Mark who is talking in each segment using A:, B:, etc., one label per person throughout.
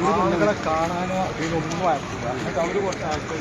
A: ആളുകളെ കാണാനോ ഇതിനൊന്നും ആയിട്ടില്ല. എന്നിട്ട് അവർ കുറച്ച് ആൾക്കാർ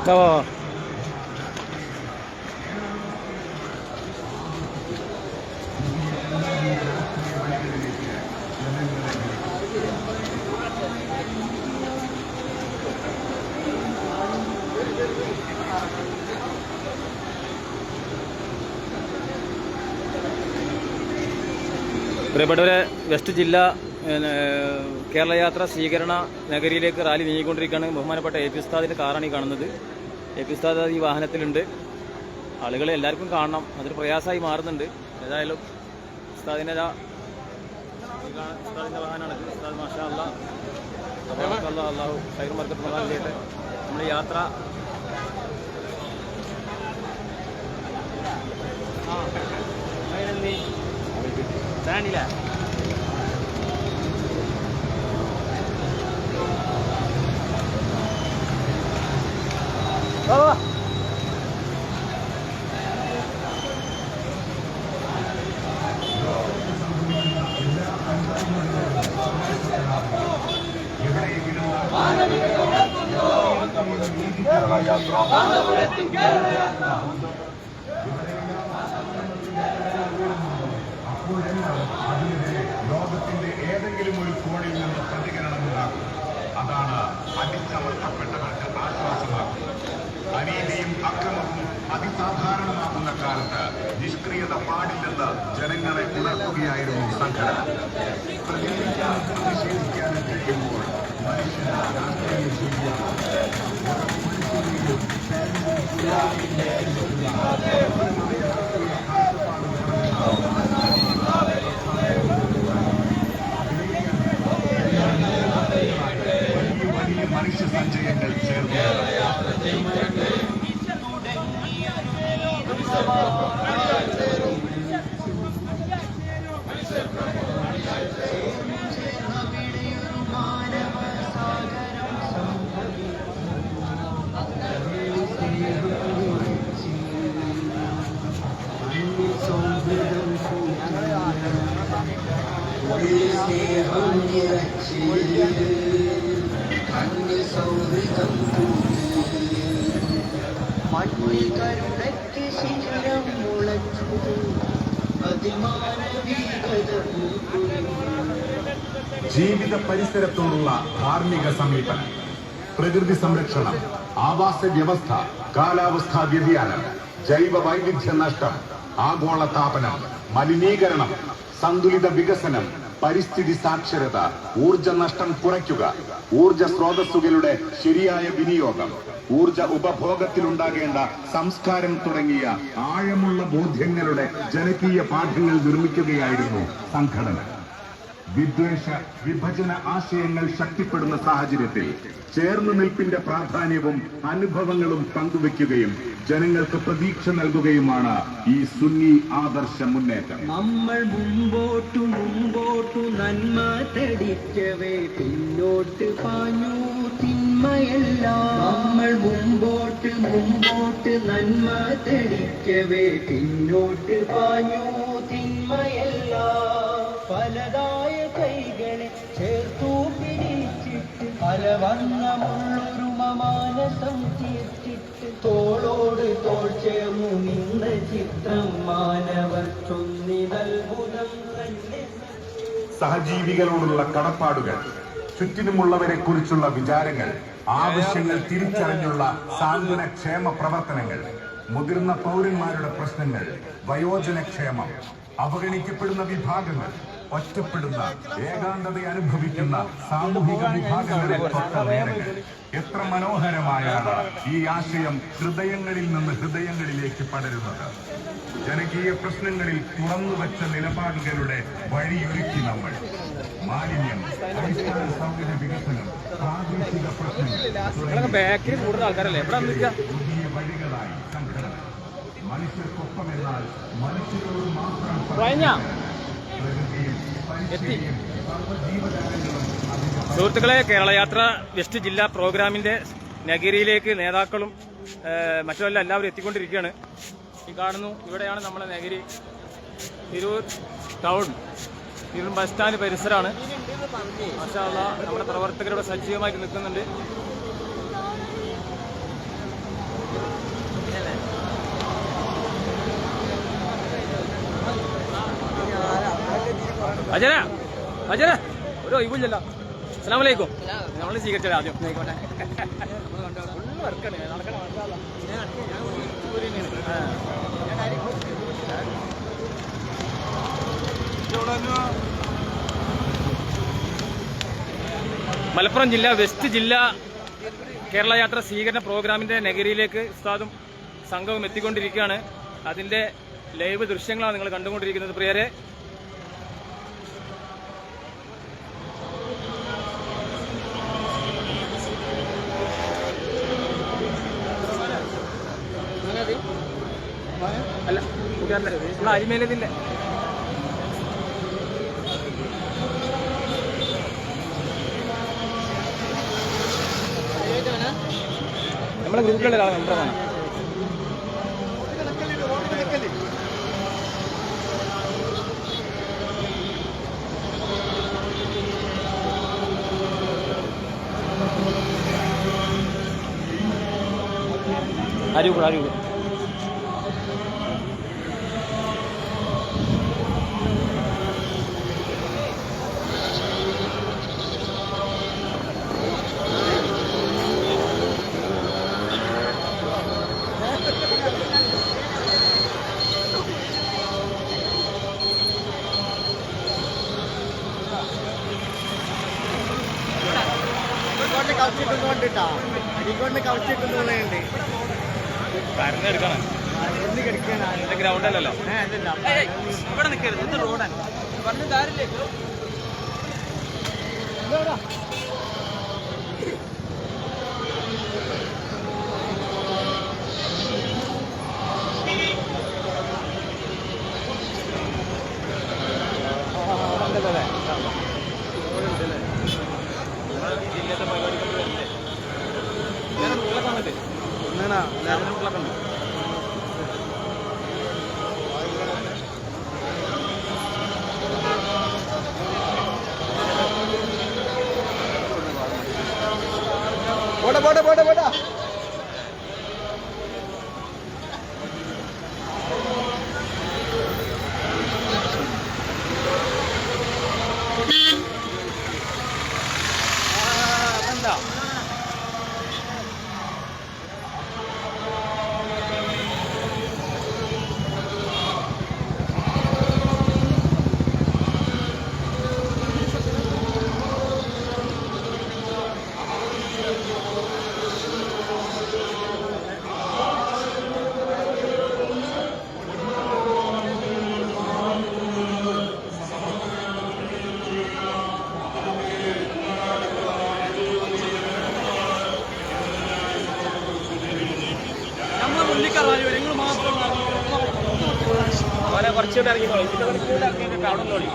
B: Tawa. പ്രിയപ്പെട്ടവരെ, വെസ്റ്റ് ജില്ല കേരളയാത്ര സ്വീകരണ നഗരിയിലേക്ക് റാലി നീങ്ങിക്കൊണ്ടിരിക്കുകയാണ്. ബഹുമാനപ്പെട്ട എ പി ഉസ്താദിൻ്റെ കാറാണ് ഈ കാണുന്നത്. എ പി ഉസ്താദ് ഈ വാഹനത്തിലുണ്ട്. ആളുകളെ എല്ലാവർക്കും കാണണം, അതൊരു പ്രയാസമായി മാറുന്നുണ്ട്. ഏതായാലും ഉസ്താദിൻ്റെ വാഹനമാണ്. ഉസ്താദ് മാഷാ അല്ലാഹ് അല്ലാഹു ഖൈറും ബർക്കത്തും പ്രദാനം ചെയ്യട്ടെ. നമ്മുടെ യാത്ര സ്റ്റാൻഡില്ല.
C: ലോകത്തിന്റെ ഏതെങ്കിലും ഒരു കോണിൽ നിന്ന് പ്രതികരണമുണ്ടാകും. അതാണ് അടിച്ചമർത്തപ്പെട്ടവർക്ക് ആശ്വാസമാകുന്നത്. അനീതിയും അക്രമവും അതിസാധാരണമാകുന്ന കാലത്ത് നിഷ്ക്രിയത പാടില്ലെന്ന് ജനങ്ങളെ ഉണർത്തുകയായിരുന്നു സംഘടന. പ്രതിഷേധിക്കാനും കഴിയുമ്പോൾ മനുഷ്യന് രാഷ്ട്രീയ വലിയ മനുഷ്യ സഞ്ചയങ്ങൾ ചേർന്ന് ജീവിത പരിസരത്തോടുള്ള ധാർമ്മിക സമീപനം, പ്രകൃതി സംരക്ഷണം, ആവാസ വ്യവസ്ഥ, കാലാവസ്ഥാ വ്യതിയാനം, ജൈവ വൈവിധ്യ നഷ്ടം, ആഗോള താപനം, മലിനീകരണം, സന്തുലിത വികസനം, പരിസ്ഥിതി സാക്ഷരത, ഊർജ നഷ്ടം കുറയ്ക്കുക, ഊർജ സ്രോതസ്സുകളുടെ ശരിയായ വിനിയോഗം, ഊർജ ഉപഭോഗത്തിലുണ്ടാകേണ്ട സംസ്കാരം തുടങ്ങിയ ആഴമുള്ള ബോധ്യങ്ങളുടെ ജനകീയ പാഠങ്ങൾ നിർമ്മിക്കുകയായിരുന്നു സംഘടന. വിദ്വേഷ വിഭജന ആശയങ്ങൾ ശക്തിപ്പെടുന്ന സാഹചര്യത്തിൽ ചേർന്നു നിൽപ്പിന്റെ പ്രാധാന്യവും അനുഭവങ്ങളും പങ്കുവെക്കുകയും ജനങ്ങൾക്ക് പ്രതീക്ഷ നൽകുകയുമാണ് ഈ സുന്നി ആദർശ മുന്നേറ്റം.
D: നമ്മൾ മുമ്പോട്ടു നന്മ തടിക്കവേ പിന്നോട്ട് പാഞ്ഞു തിന്മയല്ല. നമ്മൾ മുമ്പോട്ട് നന്മ തടിക്കവേ പിന്നോട്ട് പാഞ്ഞു തിന്മയല്ല. പലതായ കൈകളെ ചേർത്തു പിടിച്ചിട്ട് പലവർണ്ണമുള്ളൊരു മാനസം തീർത്തിട്ട് തോളോട് തോൾ ചേർന്നു നിന്ന ചിത്രം മാനവർ ചൊന്നിതത്ഭുതം തന്നെ.
C: സഹജീവികളോടുള്ള കടപ്പാടുകൾ, ചുറ്റിനുമുള്ളവരെ കുറിച്ചുള്ള വിചാരങ്ങൾ, ആവശ്യങ്ങൾ തിരിച്ചറിഞ്ഞുള്ള സാന്ത്വന ക്ഷേമ പ്രവർത്തനങ്ങൾ, മുതിർന്ന പൗരന്മാരുടെ പ്രശ്നങ്ങൾ, വയോജനക്ഷേമം, അവഗണിക്കപ്പെടുന്ന വിഭാഗങ്ങൾ, ഒറ്റപ്പെടുന്ന ഏകാന്തത അനുഭവിക്കുന്ന സാമൂഹിക വിഭാഗങ്ങളെ തൊട്ട നേരങ്ങൾ. എത്ര മനോഹരമായാണ് ഈ ആശയം ഹൃദയങ്ങളിൽ നിന്ന് ഹൃദയങ്ങളിലേക്ക് പടരുന്നത്. ജനകീയ പ്രശ്നങ്ങളിൽ തുറന്നുവച്ച നിലപാടുകളുടെ വഴിയൊരുക്കി നമ്മൾ. മാലിന്യം, അടിസ്ഥാന സൗകര്യ വികസനം, പ്രാദേശിക പ്രശ്നങ്ങൾ പുതിയ വഴികളായി സംഘടന. മനുഷ്യർക്കൊപ്പമെന്നാൽ മനുഷ്യരോട് മാത്രം പ്രകൃതിയും പരിസ്ഥിതിയും സർവ്വജീവജാലങ്ങളും.
B: സുഹൃത്തുക്കളെ, കേരളയാത്ര വെസ്റ്റ് ജില്ലാ പ്രോഗ്രാമിന്റെ നഗരിയിലേക്ക് നേതാക്കളും മറ്റുമെല്ലാം എല്ലാവരും എത്തിക്കൊണ്ടിരിക്കുകയാണ്. ഈ കാണുന്നു, ഇവിടെയാണ് നമ്മുടെ നഗരി. Tirur town, Tirur bus stand പരിസരമാണ്. മാഷാ അല്ലാഹ്, നമ്മുടെ പ്രവർത്തകരുടെ സജീവമായിട്ട് നിൽക്കുന്നുണ്ട്. അജന അജന ഒരു ഒഴിവില്ലല്ലോ. അസ്സലാമു അലൈക്കും. നമ്മൾ സ്വീകരിച്ചത് ആദ്യം ആയിക്കോട്ടെ. മലപ്പുറം ജില്ല വെസ്റ്റ് ജില്ലാ കേരളയാത്ര സ്വീകരണ പ്രോഗ്രാമിന്റെ നഗരിയിലേക്ക് ഉസ്താദും സംഘവും എത്തിക്കൊണ്ടിരിക്കുകയാണ്. അതിന്റെ ലൈവ് ദൃശ്യങ്ങളാണ് നിങ്ങൾ കണ്ടുകൊണ്ടിരിക്കുന്നത് പ്രിയരെ. അല്ല, ഇവിടെ അരിമേലതില്ല. നമ്മളെ ഗ്രൂപ്പിലുള്ള ഒരാളെ നമ്പറാണ്. അരികൂടെ അരികൂടെ കരഞ്ഞെടുക്കണം. ഗ്രൗണ്ട് അല്ലല്ലോ. ഇവിടെ നിൽക്കരുത്, ഇത് റോഡാണ്. പറഞ്ഞ കാര്യമില്ലേ? ജില്ലത്തെ പരിപാടികൾ വരില്ലേ? ഞാൻ മുകളിലൊക്കെ വന്നിട്ട് മുകളിലൊക്കെ ഉണ്ട്.
A: പോട്ടെ പോട്ടെ പോട്ടെ.
B: എന്താ നിങ്ങൾ മാത്രം കുറച്ചുകൂടെ ഇറങ്ങിക്കോളൂ. കുറച്ചുകൂടെ ഇറങ്ങിയിട്ട് അവിടെ തോളി.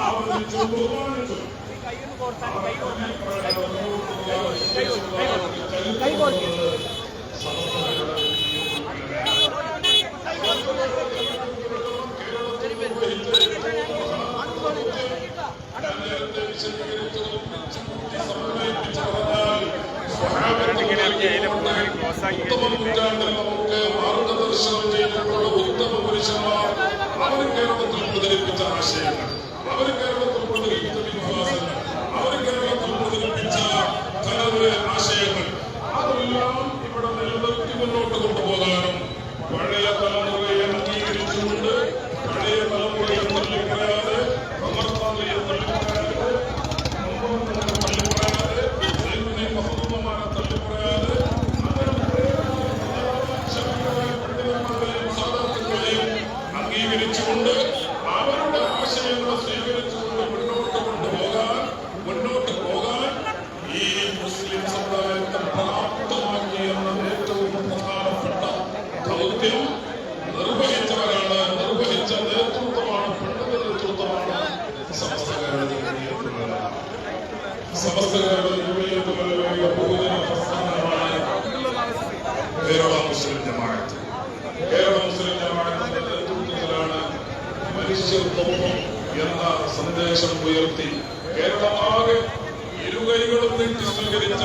C: ആവർത്തിച്ചും ബഹുമാനിച്ചും ഉത്തമ നൂറ്റാണ്ടിൽ നമുക്ക് മാർഗദർശനം ചെയ്തിട്ടുള്ള ഉത്തമ പുരുഷന്മാർ അവർ കേരളത്തിൽ പ്രചരിപ്പിച്ച ആശയങ്ങൾ, അവർ കേരളത്തിൽ പ്രചരിപ്പിച്ച വിശ്വാസങ്ങൾ, അവർ കേരളത്തിൽ പ്രചരിപ്പിച്ച തനത് ആശയങ്ങൾ അതെല്ലാം ഇവിടെ നിലനിർത്തി മുന്നോട്ട് കൊണ്ടുപോകാനും പഴയ തലമുറയെ അംഗീകരിച്ചുകൊണ്ട് പഴയ തലമുറയെ തള്ളിപ്പറയാതെ അമർത്താതെയെ തള്ളിപ്പറയാതെ തള്ളിപ്പറയാതെ മഹബൂബമാരെ തള്ളിപ്പറയാതെ പണ്ഡിതന്മാരെയും സാധാരണക്കാരെയും അംഗീകരിച്ചുകൊണ്ട് അവരുടെ ആശയങ്ങളെ സ്വീകരിച്ചുകൊണ്ട് മുന്നോട്ട് പോകാൻ ഈ മുസ്ലിം സമുദായത്തെ പ്രാപ്തമാക്കിയെന്ന ഏറ്റവും പ്രധാനപ്പെട്ട ദൗത്യം നിർവഹിച്ചവരാണ്, നിർവഹിച്ച നേതൃത്വമാണ്, പണ്ഡിത നേതൃത്വമാണ് സമസ്ത കേരള ബഹുജന പ്രസ്ഥാനമാണ് കേരള മുസ്ലിം ജമാഅത്ത്. കേരള മുസ്ലിം ജമാഅത്തിന്റെ നേതൃത്വത്തിലാണ് മനുഷ്യത്വം എന്ന സന്ദേശം ഉയർത്തി കേരളമാകെ ഇരുകൈകളും നീട്ടി സ്വീകരിച്ച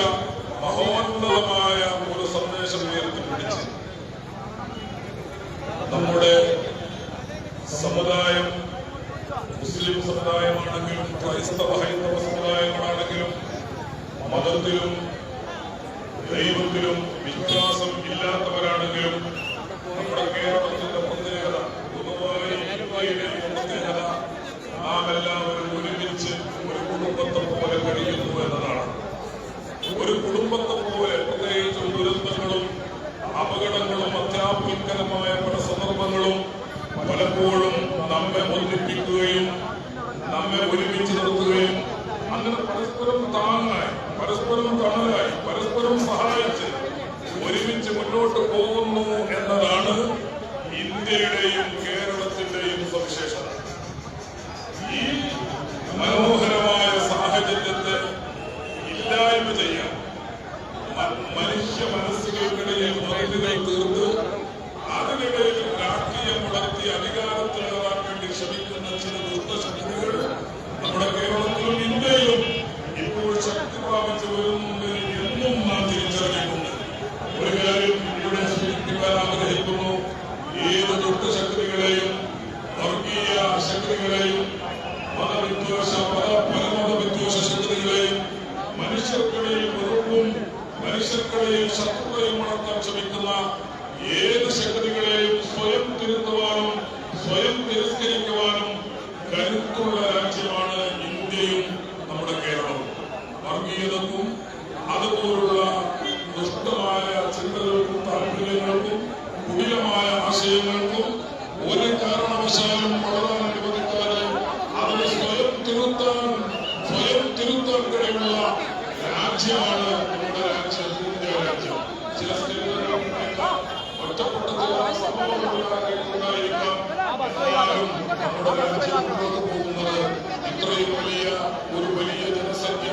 C: മഹോന്നതമായ ഒരു സന്ദേശം ഉയർത്തിപ്പിടിച്ച് നമ്മുടെ സമുദായം മുസ്ലിം സമുദായമാണെങ്കിലും ക്രൈസ്തവ ഹൈന്ദവ സമുദായങ്ങളാണെങ്കിലും മതത്തിലും ദൈവത്തിലും വിശ്വാസം ഇല്ലാത്തവരാണെങ്കിലും നമ്മുടെ കേരളത്തിന്റെ പ്രത്യേകത, പൊതുവായ പ്രത്യേകത നാം എല്ലാവരും ഒരുമിച്ച് ഒരു കുടുംബത്തെ പോലെ കഴിയുന്നു എന്നതാണ്. ഒരു കുടുംബത്തെ പോലെ പ്രത്യേകിച്ച് ദുരന്തങ്ങളും അപകടങ്ങളും അത്യാപൽക്കരമായ പല സന്ദർഭങ്ങളും പലപ്പോഴും നമ്മെ ഒന്നിപ്പിക്കുകയും നമ്മെ ഒരുമിച്ച് നിർത്തുകയും അങ്ങനെ പരസ്പരം താങ്ങായി, പരസ്പരം തണലായി, പരസ്പരം സഹായിച്ച് ഒരുമിച്ച് മുന്നോട്ട് പോകുന്നു എന്നതാണ് ഇന്ത്യയുടെയും കേരളത്തിന്റെയും സവിശേഷത. ഈ മനോഹരമായ സാഹചര്യത്തെ ഇല്ലായ്മ ചെയ്യാൻ മനുഷ്യ മനസ്സുകൾക്കിടയിൽ മതിലുകൾ തീർത്ത് അതിനിടയിൽ രാഷ്ട്രീയം വളർത്തി അധികാരത്തിലേറാൻ വേണ്ടി ശ്രമിക്കുന്ന ചില ദുഷ്ടശക്തികൾ നമ്മുടെ കേരളത്തിലും ഇന്ത്യയിലും ഇപ്പോൾ ശക്തി പ്രാപിച്ചു വരുന്നുണ്ട് എന്നും നാം തിരിച്ചറിഞ്ഞിട്ടുണ്ട്. ഒരു കാര്യം ഇവിടെ സൂചിപ്പിക്കാൻ ആഗ്രഹിക്കുന്നു. ഏത് ദുഷ്ടശക്തികളെയും വർഗീയ ശക്തികളെയും മതവിദ്വേഷ പരമത വിദ്വേഷ ശക്തികളെയും മനുഷ്യർക്കിടയിൽ വെറുപ്പും മനുഷ്യർക്കിടയിൽ ശത്രുതയും വളർത്താൻ ശ്രമിക്കുന്ന ഏത് ശക്തികളെയും സ്വയം തിരുത്തുവാനും സ്വയം തിരസ്കരിക്കുവാനും കരുത്തുള്ള രാജ്യമാണ് ഇന്ത്യയും നമ്മുടെ കേരളവും. വർഗീയതക്കും അതുപോലുള്ള ദുഷ്ടമായ ചിന്തകൾക്കും താല്പര്യങ്ങൾക്കും കുടിലമായ ആശയങ്ങൾക്കും ഒരു കാരണവശാലും വളരാൻ അനുവദിക്കാതെ അതിനെ സ്വയം തിരുത്താൻ കഴിവുള്ള രാജ്യമാണ് നമ്മുടെ രാജ്യം, ഇന്ത്യ രാജ്യം. ചില സ്ഥലങ്ങളിലേക്കാം ഒറ്റപ്പെട്ട ചില സംഭവങ്ങളുണ്ടായിരിക്കാം. എന്നാലും നമ്മുടെ രാജ്യം മുന്നോട്ട് പോകുന്നത് ഇത്രയും വലിയ ജനസംഖ്യ,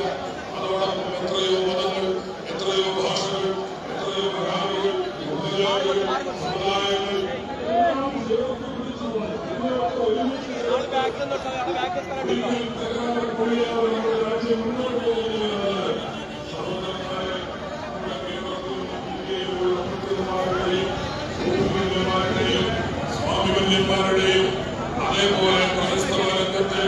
C: അതോടൊപ്പം എത്രയോ മതങ്ങൾ, എത്രയോ ഭാഷകൾ, എത്രയോ മഹാനുകൾ, സമുദായങ്ങൾ രാജ്യം മുന്നോട്ട് പോകുന്നത് സ്വാമിവല്യന്മാരുടെയും അതേപോലെ ക്രൈസ്തവ രംഗത്തെ